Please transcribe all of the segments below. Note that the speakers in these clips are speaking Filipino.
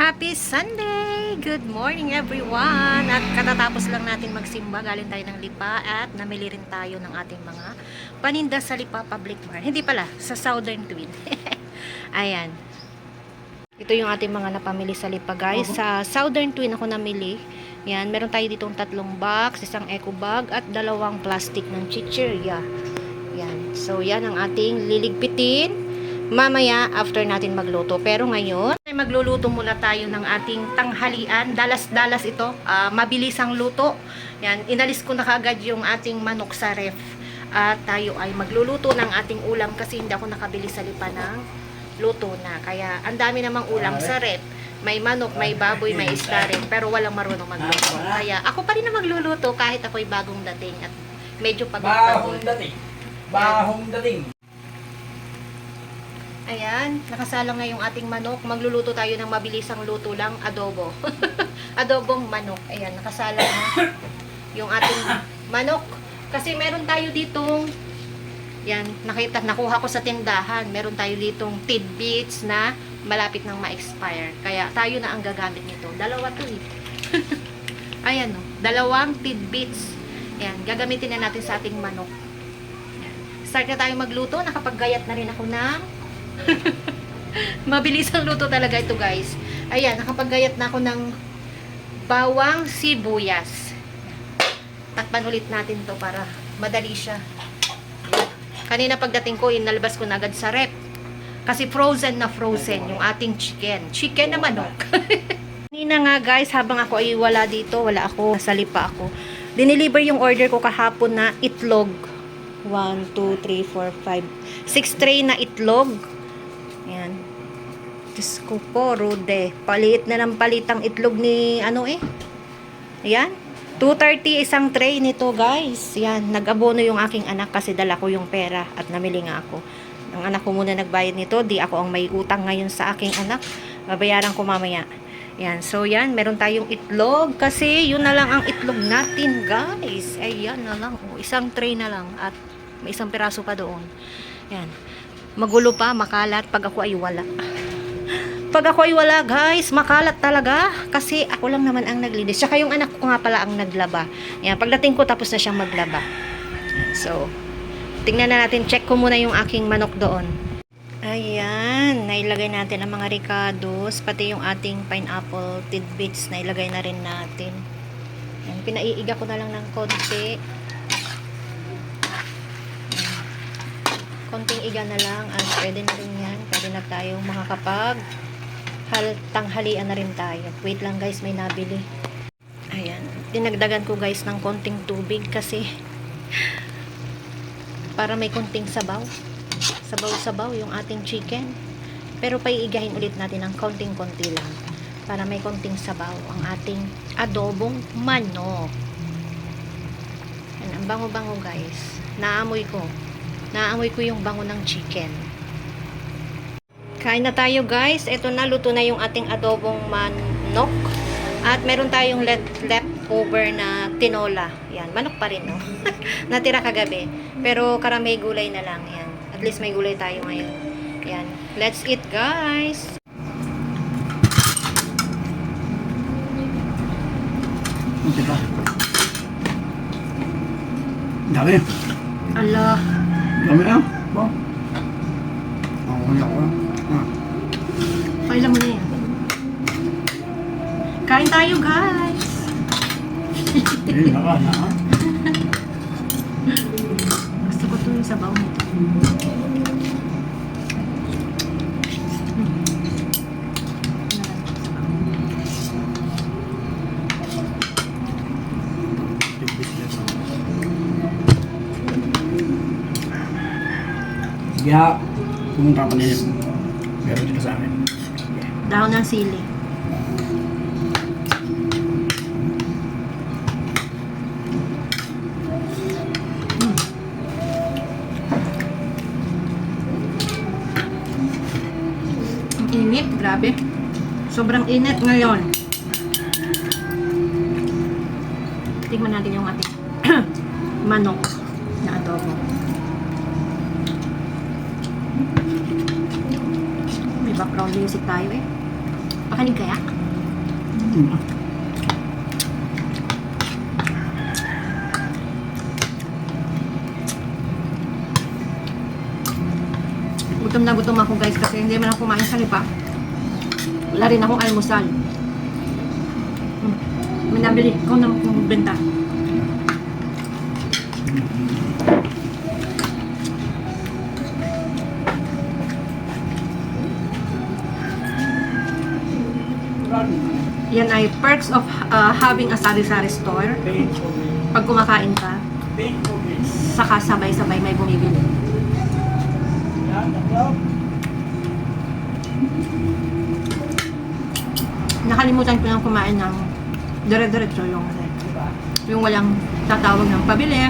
Happy Sunday! Good morning everyone! At katatapos lang natin magsimba, galing tayo ng Lipa at namili rin tayo ng ating mga paninda sa Lipa Public Mart. Hindi pala, sa Southern Twin. Ayan. Ito yung ating mga napamili sa Lipa guys. Sa Southern Twin ako namili. Yan, meron tayo ditong 3 box, isang eco bag at 2 plastic ng chichirya. Yan. So yan ang ating liligpitin mamaya after natin magluto. Pero ngayon, ay magluluto muna tayo ng ating tanghalian. Dalas-dalas ito. Mabilis ang luto. Yan. Inalis ko na kagad yung ating manok sa ref. At tayo ay magluluto ng ating ulam kasi hindi ako nakabili sa Lipa ng luto na. Kaya ang dami namang ulam sa ref. May manok, may baboy, may isda rin. Pero walang marunong magluto. Kaya ako pa rin na magluluto kahit ako'y bagong dating. At medyo pagod-pagod. Bahong dating. Bahong dating. Ayan, nakasalang nga yung ating manok. Magluluto tayo ng mabilisang luto lang, adobo. Adobong manok. Ayan, nakasalang na yung ating manok. Kasi meron tayo ditong, yan, nakuha ko sa tindahan. Meron tayo ditong tidbits na malapit nang ma-expire. Kaya tayo na ang gagamit nito. Dalawa to eh. Ayan o, 2 tidbits. Ayan, gagamitin na natin sa ating manok. Ayan. Start na tayo magluto. Nakapaggayat na rin ako ng mabilis ang luto talaga ito guys. Ayan, nakapaggayat na ako ng bawang sibuyas. Takpan ulit natin to para madali siya. Kanina pagdating ko, inalabas ko na agad sa rep. Kasi frozen na frozen yung ating chicken. Chicken na manok. Kanina nga guys, habang ako ay wala dito, wala ako, sa Lipa ako. Dineliver yung order ko kahapon na itlog. 1, 2, 3, 4, 5, 6 tray na itlog. Ayan. Diyos ko po, Rude. Paliit na ng palitang itlog ni, ano eh. Ayan. 230 isang tray nito, guys. Ayan. Nag-abono yung aking anak kasi dala ko yung pera at namili nga ako. Ang anak ko muna nagbayad nito. Di ako ang may utang ngayon sa aking anak. Babayaran ko mamaya. Ayan. So, yan. Meron tayong itlog kasi yun na lang ang itlog natin, guys. Ayan na lang. O, isang tray na lang at may isang piraso pa doon. Ayan. Magulo pa, makalat pag ako ay wala. Pag ako ay wala, guys, makalat talaga. Kasi ako lang naman ang naglinis. Tsaka yung anak ko nga pala ang naglaba. Ayan, pagdating ko, tapos na siyang maglaba. So, tingnan na natin. Check ko muna yung aking manok doon. Ayan, nailagay natin ang mga ricados. Pati yung ating pineapple tidbits, nailagay na rin natin. Ayan, pinaiiga ko na lang ng konti. Konting iga na lang at pwede na rin yan. Pwede na tayong makakapag tanghalian na rin tayo. Wait lang guys, may nabili. Ayan. Dinagdagan ko guys ng konting tubig kasi para may konting sabaw. Sabaw-sabaw yung ating chicken. Pero paiigahin ulit natin ng konting-konti lang para may konting sabaw ang ating adobong manok. Ayan, ang bango-bango guys. Naamoy ko yung bango ng chicken. Kain na tayo guys. Ito na, luto na yung ating adobong manok. At meron tayong leftover na tinola. Yan, manok pa rin no. Natira kagabi. Pero karami gulay na lang. Yan. At least may gulay tayo ngayon. Yan. Let's eat guys. Diba? Dami. Allah. Dami ah. Ba? Ako. Kailan mo na yan. Kain tayo guys. Eh, naka. Gusto ko ito yung sabaw nito. Kaya, pumunta pa nila. Meron dito sa akin. Dahon ng sili. Ang init, grabe. Sobrang init ngayon. Tingnan natin yung ating manok na adobo. May background music tayo eh. Pakinig kaya? Gutom na gutom ako guys kasi hindi man ako kumain sa lipa. Wala rin akong almusal. May nabili ko na kung benta. Yan ay perks of having a sari-sari store. Pag kumakain ka, saka sabay-sabay may bumibili. Nakalimutan ko nang kumain ng dire-diretso yung walang tatawag ng pabili.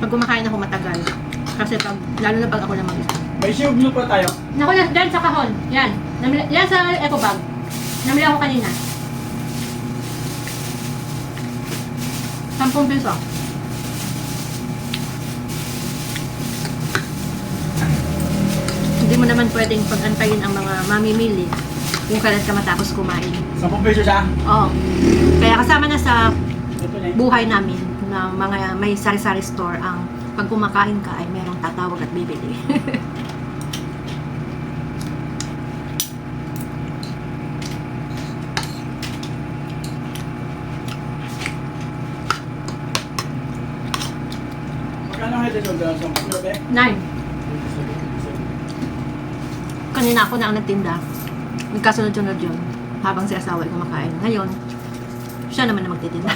Pag kumakain ako matagal. Kasi lalo na pag ako lang mag-isa. May shield blue pa tayo. Naku, dyan sa kahon. Yan. Yan sa eco bag. Namili ako kanina. 10 piso. Hindi mo naman pwedeng pag-antayin ang mga mamimili kung kailan ka matapos kumain. 10 pesos siya. Oo. Kaya kasama na sa buhay namin na mga may sari-sari store ang pag kumakain ka ay merong tatawag at bibili. Magkano ang head and shoulders? 10 9. Kanina ako na ang nagtinda. Nagkasunod-sunod yun habang si asawa ay kumakain. Ngayon, siya naman na magtitinda.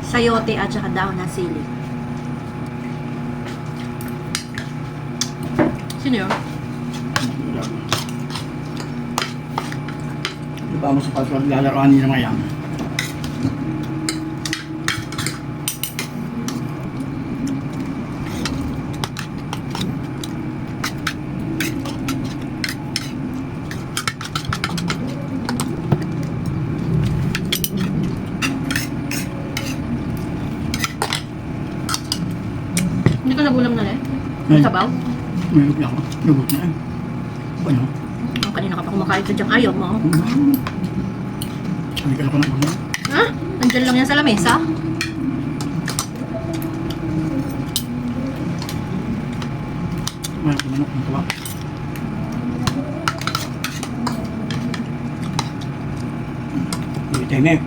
Sayote at saka daon ng sili. Sino yun? Di ba mo sa password lalaroan niyo naman yan? Hindi ka nagulam na rin? Ay. Sabaw? May lupla ako. Lubot na yan. Ano? Oh, kanina ka pa kumakain sa diyang ayaw mo. Hindi ka ko na ano? Ha? Nandiyan lang yan sa lamesa? Mayroon ko manok ng tuwa. Hindi tayo may.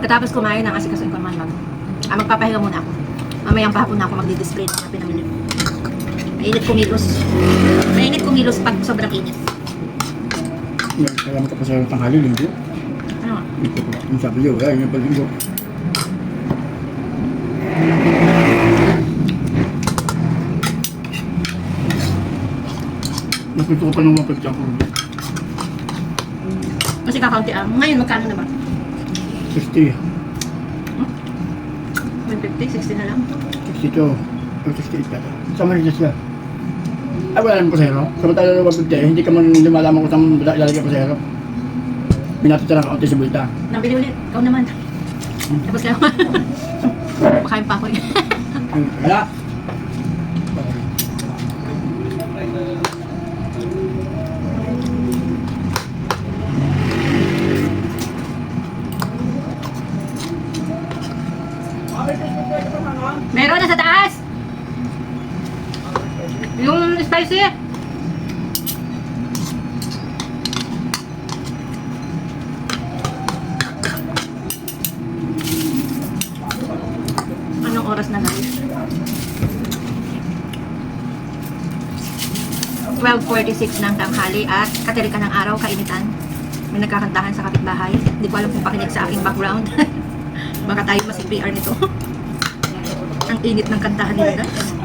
Pagkatapos kumain ng asikasuin ko naman lang. Magpapahinga muna ako. Mamayang hapon na ako magdi-display ng mga pinamili. Mainit kumilos. Mainit kumilos pag sobrang init. Kaya magkapasaya ng tanghali, linggo. Ano nga? Ito ko. Yung sabi niyo, yun yung palinggo. Nakuto ko pa ng 150 ako. Kasi kakaunti ang. Ngayon, magkano na ba? 60. 150? 60 na lang? 62. O 68 pala. Sama rin siya. Ay, wala naman pasero. Samantala ng 150, hindi ka man lumalaman kung saan ilalagay ang pasero. Binatita lang kaunti sa bulta. Nabili ulit. Ikaw naman. Tapos lang. Makain pa ako eh. Wala. Meron na sa taas! Yung spicy! Anong oras na guys? 12:46 ng tanghali at katirikan ng araw, kainitan. May nagkakantahan sa kapitbahay. Hindi ko alam kung pakinig sa aking background. Baka tayo ma-CPR nito. Ang init ng kantahan nila guys.